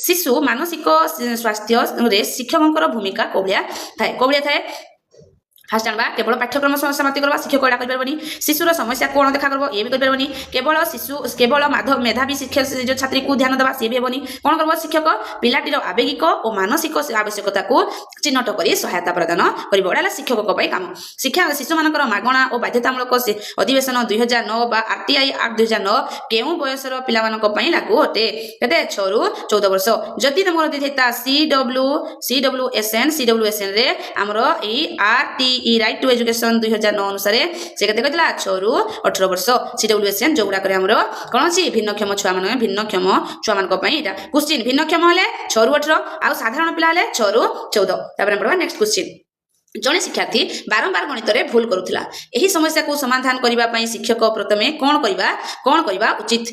शिशु मानसिक स्वास्थ्य शिक्षक भूमिका कौलिया थाए फास्ट जानवा केवल पाठ्यक्रम समाप्ति करवा शिक्षक एटा करबनी शिशुर समस्या कोन देखा करबो ये भी करबनी केवल मेधावी शिक्षक जो छात्री को ध्यान देवा सी भी हेबनी कोन करबो शिक्षक पिलाटीर आवेगिक और मानसिक आवश्यकता को चिन्हट करी सहायता प्रदान करबो एटा शिक्षक को काम शिक्षा शिशु मानकर मागणा और बाध्यतामूलक अधिवेशन 2009 बा आरटीआई एक्ट 2009 केउ बयसर पिला मानक पई लागू होते केते 6 रु 14 वर्ष जति तमर दिथेता सीडब्ल्यूएसएन रे हमरो ई आरटी राइट टू एजुकेशन 2009 अनुसार से केते कहला 6 रु 18 वर्ष सीडब्ल्यूएसएन जो गुडा करे हमरो कोन अछि भिन्नक्षम छुआ माने भिन्नक्षम छुआ मानक पई एटा क्वेश्चन भिन्नक्षम हले 6 रु 18 आ साधारण पिला हले 6 रु 14 तापर पढवा नेक्स्ट क्वेश्चन जड़े शिक्षार्थी बारंबार गणित रे भूल करुला एही समस्या को समाधान करिबा पई शिक्षक प्रथमे कोन करबा उचित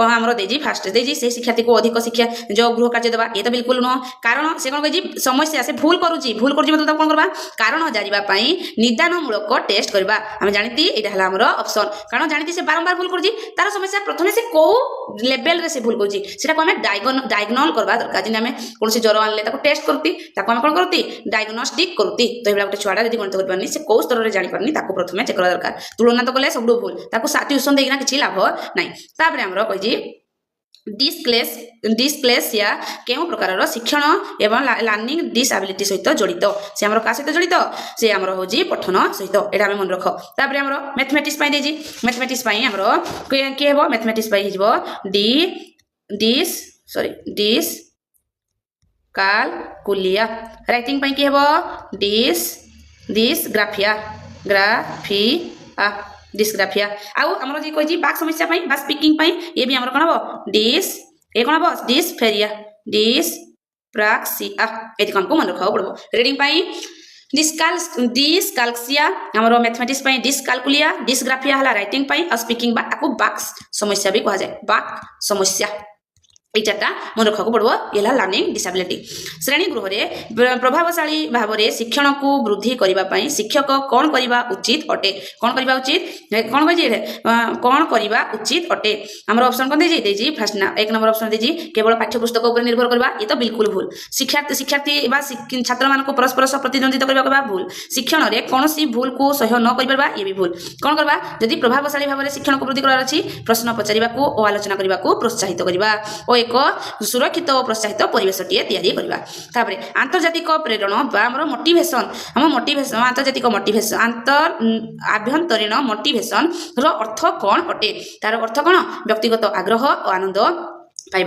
हमरो देजी फास्ट देजी से शिक्षार्थी को अधिक शिक्षा जो गृह कार्य देबा ये तो बिल्कुल न कारण से कोन कहि समस्या से भूल करूची मतलब कोन करबा कारण जानिबा पई निदानमूलक टेस्ट करबा हम जानिती एटा हला हमरो ऑप्शन कारण जानिती से बारंबार भूल करूची तार समस्या प्रथमे से को लेवल रे से भूल करूची सेटा को हमें डायग्नोल करबा दरकार जिने हमें कोनसे जरो आनले ताको टेस्ट करती ताको हम कोन करती डायग्नोस्टिक करती तो एबला गोटे छुआडा जदी गणित कर पारनी से को स्तर रे जानि पारनी ताको प्रथमे चेक करा दरकार तुलना तो कले सबडु भूल ताको ट्यूशन देकिना किछि लाभ नाही तापरे हमरो कहि डिस्क्लेसिया केउ प्रकार शिक्षण एवं लर्निंग डिसेबिलिटी सहित जड़ित से हमरो का सहित जड़ित से हमरो होजी पठन सहित एटा हम मन रख तापरे हमरो मैथमेटिक्स पई देजी मैथमेटिक्स पई हमरो के हेबो मैथमेटिक्स पई हिजबो डिस कालकुलिया राइटिंग पई के हेबो डिस्ग्राफिया आउ हमरो जी कोइ बाक समस्या पई बा स्पीकिंग पई ये भी हमरो कोन हबो डिस्फेरिया डिस्प्राक्सिया एति कोन को मन रखाव पड़बो रीडिंग पई डिस्काल्सिया हमरो मैथमेटिक्स पई डिस्कालकुलिया डिस्ग्राफिया हला राइटिंग पई और स्पीकिंग बा ताको बाक समस्या भी कहा जाए बाक समस्या एटा मन रखा पड़ो ये लर्निंग डिसेबिलिटी श्रेणी गृह में प्रभावशाली भाव में शिक्षण को वृद्धि करने शिक्षक कौन करने उचित अटे कौन करने उचित अटे आम ऑप्शन कौन दे फास्ट ना 1 नंबर ऑप्शन दे केवल पाठ्यपुस्तक उपर निर्भर करवा ये तो बिल्कुल भूल शिक्षार्थी छात्र मान परस्पर सह प्रतिद्वंदिता करने भूल शिक्षण में कौन भूल को सह्य न कर ये भी भूल कौन करवा जदि प्रभावशाली भाव में शिक्षण को वृद्धि करार अच्छी प्रश्न पचारिबा और आलोचना करने को प्रोत्साहित करवा और एक सुरक्षित और प्रोत्साहित परिवेश तैयारी करबा तापरे आंतर्जातिक प्रेरण बा हमरो मोटिवेशन आंतर्जातिक मोटिवेशन आभ्यंतरीण मोटिवेशन रो अर्थ कोन अटे तार अर्थ कोन व्यक्तिगत आग्रह और आनंद पाइबा।